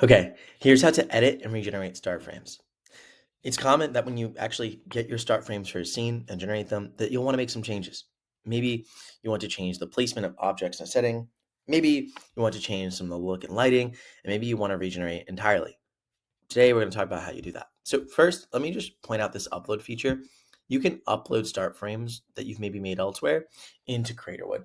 Okay, here's how to edit and regenerate start frames. It's common that when you actually get your start frames for a scene and generate them, that you'll want to make some changes. Maybe you want to change the placement of objects in a setting. Maybe you want to change some of the look and lighting, and maybe you want to regenerate entirely. Today, we're going to talk about how you do that. So first, let me just point out this upload feature. You can upload start frames that you've maybe made elsewhere into Creatorwood.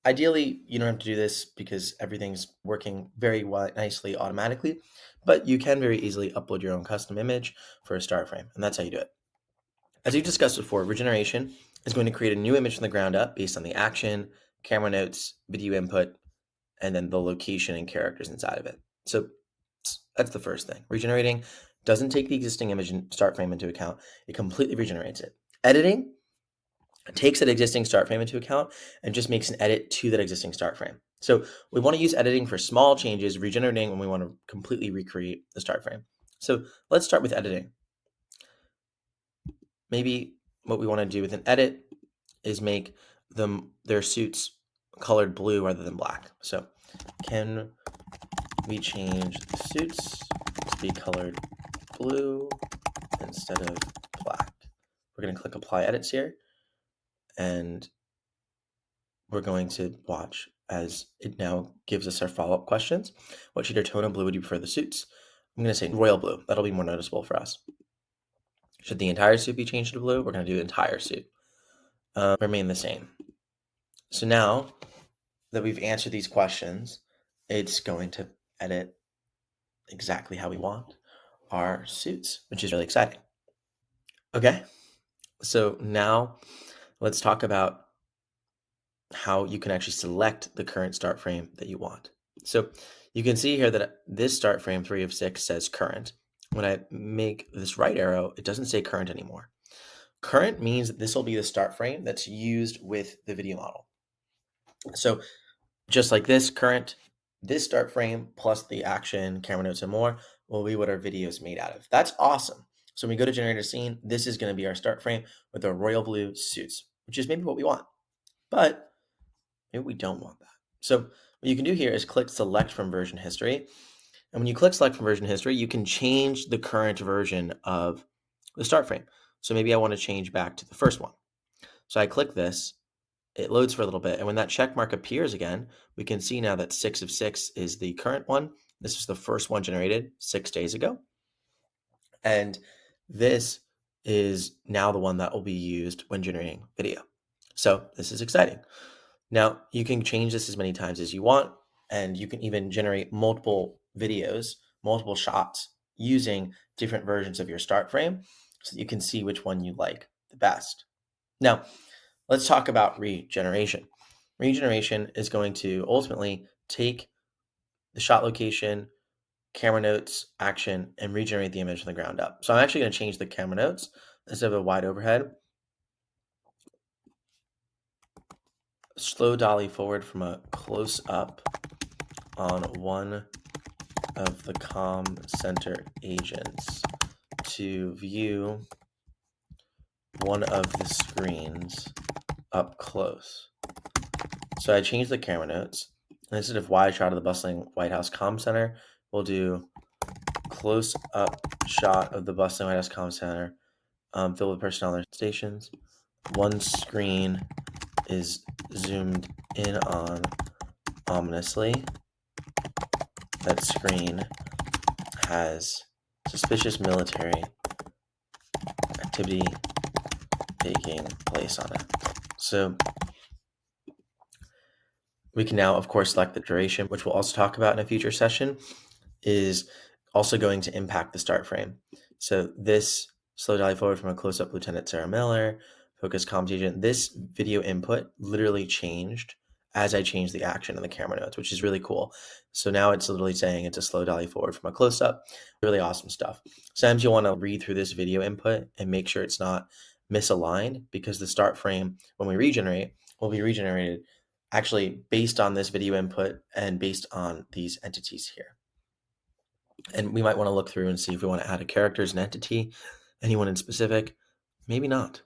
Ideally, you don't have to do this because everything's working very nicely automatically, but you can very easily upload your own custom image for a start frame, and that's how you do it. As we discussed before, regeneration is going to create a new image from the ground up based on the action, camera notes, video input, and then the location and characters inside of it. So that's the first thing. Regenerating doesn't take the existing image and start frame into account. It completely regenerates it. Editing takes that existing start frame into account and just makes an edit to that existing start frame. So we want to use editing for small changes, regenerating when we want to completely recreate the start frame. So let's start with editing. Maybe what we want to do with an edit is make their suits colored blue rather than black. So can we change the suits to be colored blue instead of black? We're going to click apply edits here, and we're going to watch as it now gives us our follow-up questions. What shade or tone of blue would you prefer the suits? I'm going to say royal blue. That'll be more noticeable for us. Should the entire suit be changed to blue? We're going to do the entire suit. Remain the same. So now that we've answered these questions, it's going to edit exactly how we want our suits, which is really exciting. Okay, so now let's talk about how you can actually select the current start frame that you want. So you can see here that this start frame 3 of 6 says current. When I make this right arrow, it doesn't say current anymore. Current means that this will be the start frame that's used with the video model. So just like this, current, this start frame plus the action, camera notes, and more will be what our video is made out of. That's awesome. So when we go to generate a scene, this is going to be our start frame with our royal blue suits, which is maybe what we want. But maybe we don't want that. So what you can do here is click select from version history. And when you click select from version history, you can change the current version of the start frame. So maybe I want to change back to the first one. So I click this, it loads for a little bit. And when that check mark appears again, we can see now that 6 of 6 is the current one. This is the first one generated 6 days ago. And this is now the one that will be used when generating video. So this is exciting. Now you can change this as many times as you want, and you can even generate multiple videos, multiple shots using different versions of your start frame so that you can see which one you like the best. Now, let's talk about regeneration. Regeneration is going to ultimately take the shot location, camera notes, action, and regenerate the image from the ground up. So I'm actually going to change the camera notes instead of a wide overhead. Slow dolly forward from a close up on one of the comm center agents to view one of the screens up close. So I changed the camera notes. Instead of wide shot of the bustling White House comm center, we'll do close up shot of the bustling White House comm center filled with personnel and stations. One screen is zoomed in on ominously. That screen has suspicious military activity taking place on it. So we can now, of course, select the duration, which we'll also talk about in a future session, is also going to impact the start frame. So this slow dolly forward from a close-up Lieutenant Sarah Miller, focus comms agent, this video input literally changed as I changed the action and the camera notes, which is really cool. So now it's literally saying it's a slow dolly forward from a close-up. Really awesome stuff. Sometimes you'll want to read through this video input and make sure it's not misaligned, because the start frame, when we regenerate, will be regenerated actually based on this video input and based on these entities here. And we might want to look through and see if we want to add a character as an entity, anyone in specific, maybe not.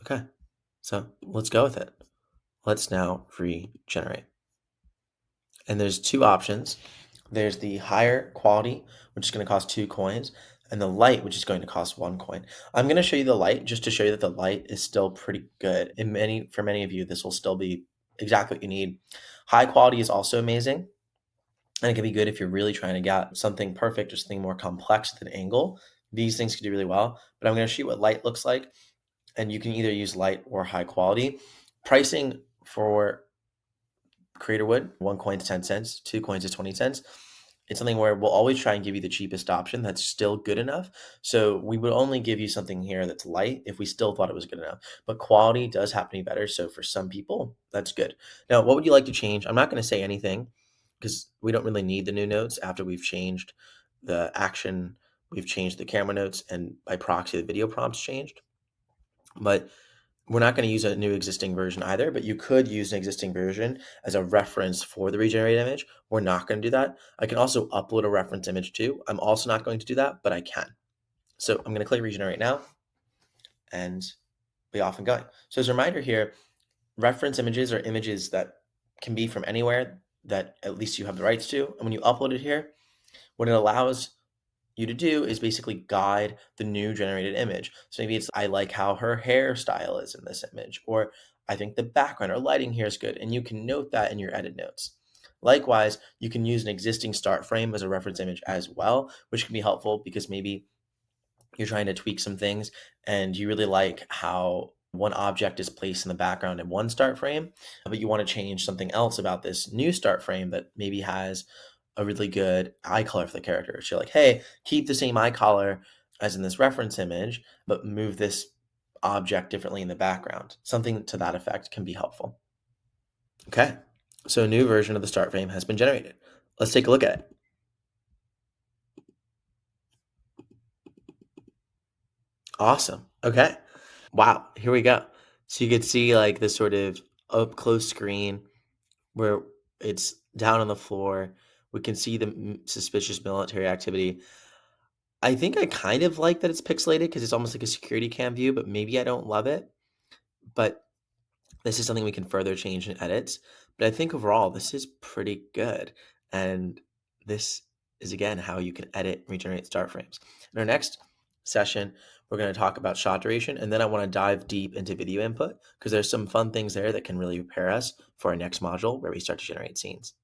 Okay, so let's go with it. Let's now regenerate. And there's two options. There's the higher quality, which is going to cost 2 coins, and the light, which is going to cost 1 coin. I'm going to show you the light just to show you that the light is still pretty good. For many of you, this will still be exactly what you need. High quality is also amazing, and it can be good if you're really trying to get something perfect or something more complex with an angle. These things can do really well, but I'm going to show you what light looks like, and you can either use light or high quality. Pricing for Creatorwood, 1 coin is 10 cents, 2 coins is 20 cents. It's something where we'll always try and give you the cheapest option that's still good enough. So we would only give you something here that's light if we still thought it was good enough. But quality does happen to be better. So for some people, that's good. Now, what would you like to change? I'm not going to say anything because we don't really need the new notes after we've changed the action, we've changed the camera notes, and by proxy, the video prompts changed. But we're not going to use a new existing version either, but you could use an existing version as a reference for the regenerated image. We're not going to do that. I can also upload a reference image too. I'm also not going to do that, but I can. So I'm going to click regenerate now and be off and going. So as a reminder here, reference images are images that can be from anywhere that at least you have the rights to. And when you upload it here, what it allows you to do is basically guide the new generated image. So maybe it's, I like how her hairstyle is in this image, or I think the background or lighting here is good. And you can note that in your edit notes. Likewise, you can use an existing start frame as a reference image as well, which can be helpful because maybe you're trying to tweak some things and you really like how one object is placed in the background in one start frame, but you want to change something else about this new start frame that maybe has a really good eye color for the character. So you're like, hey, keep the same eye color as in this reference image, but move this object differently in the background. Something to that effect can be helpful. Okay, so a new version of the start frame has been generated. Let's take a look at it. Awesome. Okay. Wow, here we go. So you could see like this sort of up close screen where it's down on the floor. We can see the suspicious military activity. I think I kind of like that it's pixelated because it's almost like a security cam view, but maybe I don't love it. But this is something we can further change in edits. But I think overall, this is pretty good. And this is, again, how you can edit and regenerate start frames. In our next session, we're going to talk about shot duration. And then I want to dive deep into video input because there's some fun things there that can really prepare us for our next module where we start to generate scenes.